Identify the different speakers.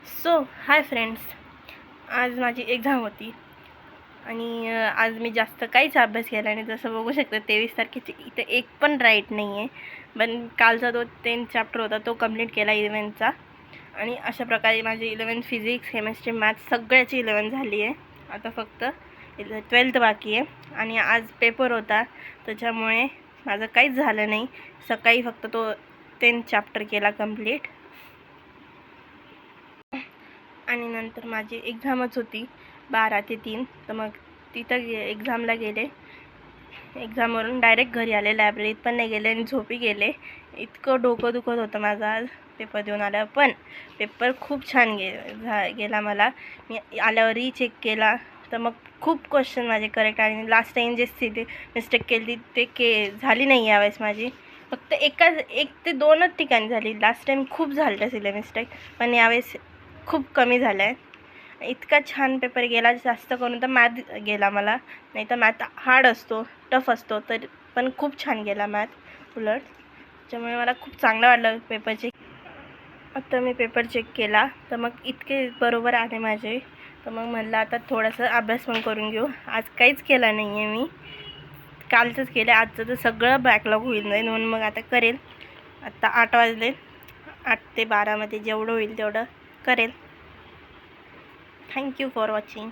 Speaker 1: Hi friends, आज माझी exam होती आणि आज मी जास्त काहीच अभ्यास केला नाही. जसं बघू शकता 23 तारखेची इथे एक पण राईट नाही आहे. पण कालचा तो 10 चॅप्टर होता तो कंप्लीट केला 11चा. आणि अशा प्रकारे माझी 11 फिजिक्स, केमिस्ट्री, मॅथ्स सगळ्याची 11 झाली आहे. आता फक्त 12th बाकी आहे आणि आज पेपर होता त्याच्यामुळे माझं काहीच झालं नाही. सकाळी फक्त तो 10 चॅप्टर केला कंप्लीट आणि नंतर माझी एक्झामच होती 12 ते 3. तर मग तिथं एक्झामला गेले. एक्झामवरून डायरेक्ट घरी आले, लायब्ररीत पण नाही गेले आणि झोपी गेले. इतकं डोकं दुखत होतं माझं आज पेपर देऊन आल्यावर. पण पेपर खूप छान गेला मला. मी आल्यावरही चेक केला तर मग खूप क्वेश्चन माझे करेक्ट आणि लास्ट टाईम जे मिस्टेक केली ते झाली नाही यावेळेस माझी. फक्त एक ते 2च ठिकाणी झाली. लास्ट टाईम खूप झालं असेल मिस्टेक, पण यावेळेस खूप कमी झालं आहे. इतका छान पेपर गेला. जास्त करून तर मॅथ गेला मला, नाही तर मॅथ हार्ड असतो, टफ असतो, तर पण खूप छान गेला मॅथ उलट. त्याच्यामुळे मला खूप चांगलं वाटलं पेपर चेक. आता मी पेपर चेक केला तर मग इतके बरोबर आले माझे. तर मग म्हणलं आता थोडंसं अभ्यास पण करून घेऊ. आज काहीच केला नाही आहे मी, कालचंच केलं. आजचं तर सगळं बॅकलॉग होईल नाही म्हणून मग आता करेल. आत्ता 8 वाजले. 8 ते 12मध्ये जेवढं होईल तेवढं करेल. Thank you for watching.